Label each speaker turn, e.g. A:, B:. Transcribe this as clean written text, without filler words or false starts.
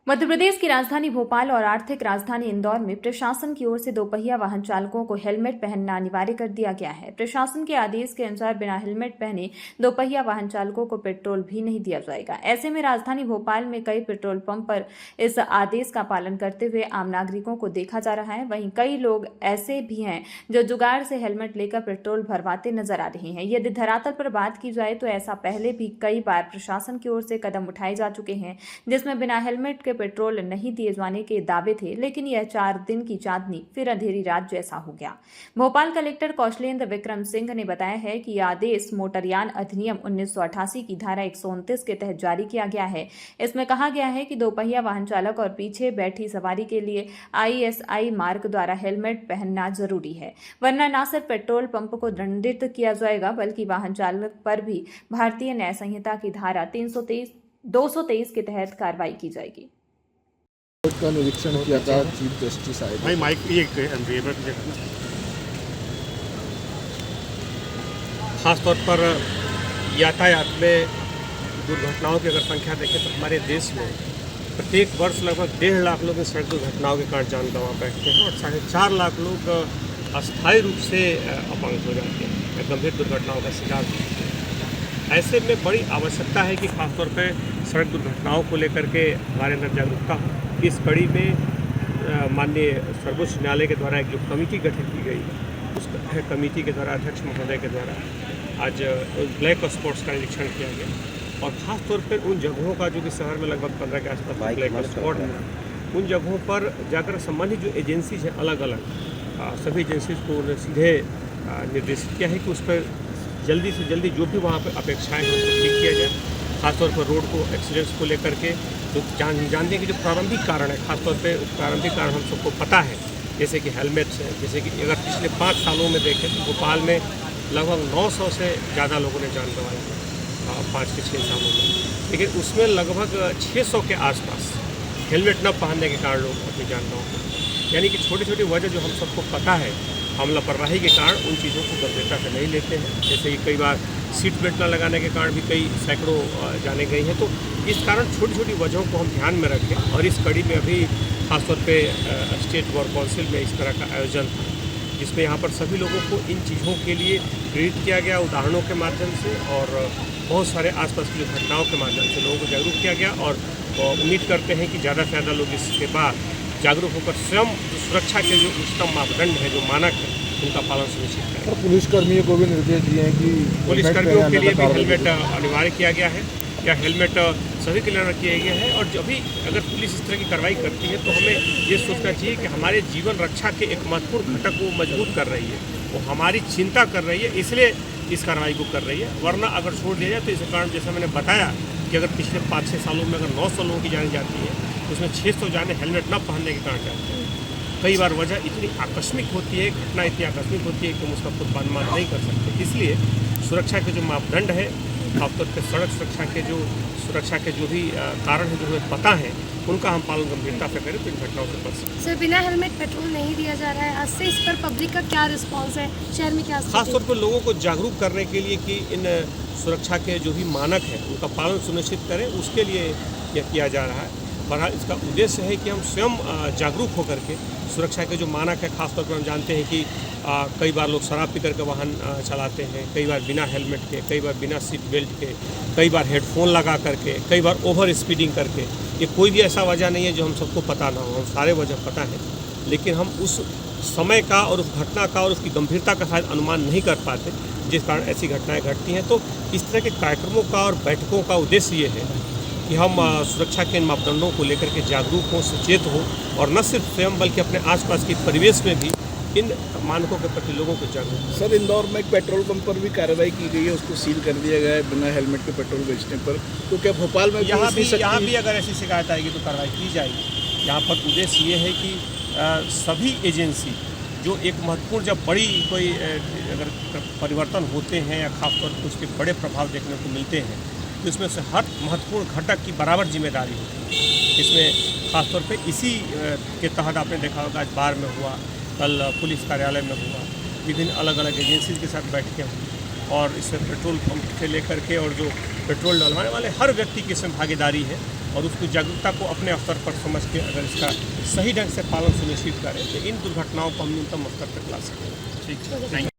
A: मध्य प्रदेश की राजधानी भोपाल और आर्थिक राजधानी इंदौर में प्रशासन की ओर से दोपहिया वाहन चालकों को हेलमेट पहनना अनिवार्य कर दिया गया है। प्रशासन के आदेश के अनुसार बिना हेलमेट पहने दोपहिया वाहन चालकों को पेट्रोल भी नहीं दिया जाएगा। ऐसे में राजधानी भोपाल में कई पेट्रोल पंप पर इस आदेश का पालन करते हुए आम नागरिकों को देखा जा रहा है। वहीं कई लोग ऐसे भी हैं जो जुगाड़ से हेलमेट लेकर पेट्रोल भरवाते नजर आ रहे हैं। यदि धरातल पर बात की जाए तो ऐसा पहले भी कई बार प्रशासन की ओर से कदम उठाए जा चुके हैं, जिसमें बिना हेलमेट के पेट्रोल नहीं दिए जाने के दावे थे, लेकिन यह 4 दिन की चांदनी फिर अंधेरी रात जैसा हो गया। भोपाल कलेक्टर कौशलेंद्र विक्रम सिंह ने बताया है कि यह आदेश मोटरयान अधिनियम 1988 की धारा 129 के तहत जारी किया गया है। इसमें कहा गया है कि दोपहिया वाहन चालक और पीछे बैठी सवारी के लिए ISI मार्ग द्वारा हेलमेट पहनना जरूरी है, वरना न सिर्फ पेट्रोल पंप को दंडित किया जाएगा बल्कि वाहन चालक पर भी भारतीय न्याय संहिता की धारा 223 के तहत कार्रवाई की जाएगी।
B: का निरीक्षण किया था चीफ जस्टिस आए
C: भाई माइक खास तौर पर यातायात में दुर्घटनाओं की अगर संख्या देखें तो हमारे देश में प्रत्येक वर्ष लगभग 1.5 लाख लोग सड़क दुर्घटनाओं के कारण जान गंवा बैठते हैं और 4.5 लाख लोग अस्थायी रूप से अपंग हो जाते हैं, गंभीर दुर्घटनाओं का शिकार होते हैं। ऐसे में बड़ी आवश्यकता है कि खासतौर पर सड़क दुर्घटनाओं को लेकर के हमारे अंदर जागरूकता हो। इस कड़ी में माननीय सर्वोच्च न्यायालय के द्वारा एक जो कमेटी गठित की गई, उस कमेटी के द्वारा अध्यक्ष महोदय के द्वारा आज ब्लैक स्पॉट्स का निरीक्षण किया गया और ख़ास तौर पर उन जगहों का जो कि शहर में लगभग 15 के आसपास ब्लैक स्पॉट है, उन जगहों पर जाकर संबंधित जो एजेंसीज हैं अलग अलग सभी एजेंसीज को उन्हें सीधे निर्देशित किया है कि उस पर जल्दी से जल्दी जो भी वहाँ पर अपेक्षाएँ हैं उसको ठीक किया जाए। खासतौर पर रोड को एक्सीडेंट्स को लेकर के जो जानने के जो प्रारंभिक कारण है, खासतौर पे प्रारंभिक कारण हम सबको पता है, जैसे कि हेलमेट्स है। जैसे कि अगर पिछले 5 सालों में देखें तो भोपाल में लगभग 900 से ज़्यादा लोगों ने जान गंवाई है 5 से 6 सालों में, लेकिन उसमें लगभग 600 के आसपास हेलमेट न पहनने के कारण लोग अपनी जान गंवाते हैं। यानी कि छोटी छोटी वजह जो हम सबको पता है, हम लापरवाही के कारण उन चीज़ों को गंभीरता से नहीं लेते हैं। जैसे कि कई बार सीट बेल्ट न लगाने के कारण भी कई सैकड़ों जाने गई हैं। तो इस कारण छोटी छोटी वजहों को हम ध्यान में रखें और इस कड़ी में अभी खासतौर पे स्टेट बार काउंसिल में इस तरह का आयोजन था, जिसमें यहाँ पर सभी लोगों को इन चीज़ों के लिए प्रेरित किया गया उदाहरणों के माध्यम से और बहुत सारे आसपास की घटनाओं के माध्यम से लोगों को जागरूक किया गया और उम्मीद करते हैं कि ज़्यादा से ज़्यादा लोग इसके बाद जागरूक होकर स्वयं सुरक्षा के जो उच्चतम मापदंड है, जो मानक है, उनका पालन सुनिश्चित करें।
B: और पुलिसकर्मियों को भी निर्देश दिए हैं कि
C: पुलिसकर्मियों के लिए भी हेलमेट अनिवार्य किया गया है या हेलमेट सभी के लिए किया गया है। और जब भी अगर पुलिस इस तरह की कार्रवाई करती है तो हमें ये सोचना चाहिए कि हमारे जीवन रक्षा के एक महत्वपूर्ण घटक को मजबूत कर रही है, वो हमारी चिंता कर रही है, इसलिए इस कार्रवाई को कर रही है। वरना अगर छोड़ दिया जाए तो इस कारण जैसा मैंने बताया कि अगर पिछले 5-6 सालों में अगर 900 लोगों की जान जाती है तो उसमें 600 जाने हेलमेट न पहनने के कारण जाते हैं। कई बार वजह इतनी आकस्मिक होती है, घटना इतनी आकस्मिक होती है कि हम उसका खुद अनुमान नहीं कर सकते। इसलिए सुरक्षा के जो मापदंड है, खासतौर पर सड़क सुरक्षा के जो भी कारण है जो हमें पता है, उनका हम पालन गंभीरता से करें तो इन घटनाओं से बच सकते।
D: सर, बिना हेलमेट पेट्रोल नहीं दिया जा रहा है, आज से इस पर पब्लिक का क्या रिस्पांस है, शहर में क्या?
C: खासतौर पर लोगों को जागरूक करने के लिए कि इन सुरक्षा के जो भी मानक हैं उनका पालन सुनिश्चित करें, उसके लिए यह किया जा रहा है। बहरहाल इसका उद्देश्य है कि हम स्वयं जागरूक होकर के सुरक्षा के जो मानक है, खासतौर पर हम जानते हैं कि कई बार लोग शराब पी करके वाहन चलाते हैं, कई बार बिना हेलमेट के, कई बार बिना सीट बेल्ट के, कई बार हेडफोन लगा करके, कई बार ओवर स्पीडिंग करके। ये कोई भी ऐसा वजह नहीं है जो हम सबको पता ना हो, हम सारे वजह पता है, लेकिन हम उस समय का और उस घटना का और उसकी गंभीरता का शायद अनुमान नहीं कर पाते, जिस कारण ऐसी घटनाएँ घटती हैं। तो इस तरह के कार्यक्रमों का और बैठकों का उद्देश्य ये है कि हम सुरक्षा के इन मापदंडों को लेकर के जागरूक हों, सचेत हों और न सिर्फ स्वयं बल्कि अपने आसपास के परिवेश में भी इन मानकों के प्रति लोगों को जागरूक।
B: सर, इंदौर में एक पेट्रोल पंप पर भी कार्रवाई की गई है, उसको सील कर दिया गया है बिना हेलमेट के पेट्रोल बेचने पर। तो क्या भोपाल में
C: यहाँ भी अगर ऐसी शिकायत आएगी तो कार्रवाई की जाएगी। यहाँ पर उद्देश्य ये है कि सभी एजेंसी जो एक महत्वपूर्ण जब बड़ी कोई अगर परिवर्तन होते हैं या खासतौर पर उसके बड़े प्रभाव देखने को मिलते हैं तो इसमें से हर महत्वपूर्ण घटक की बराबर जिम्मेदारी होती है। इसमें खासतौर पे इसी के तहत आपने देखा होगा आज बार में हुआ, कल पुलिस कार्यालय में हुआ, विभिन्न अलग अलग एजेंसीज के साथ बैठकें हुई और इसमें पेट्रोल पंप से लेकर के और जो पेट्रोल डलवाने वाले हर व्यक्ति की इसमें भागीदारी है और उसकी जागरूकता को अपने स्तर पर समझ के अगर इसका सही ढंग से पालन सुनिश्चित करें तो इन दुर्घटनाओं को हम न्यूनतम स्तर तक ला सकते हैं।
E: ठीक है, थैंक यू।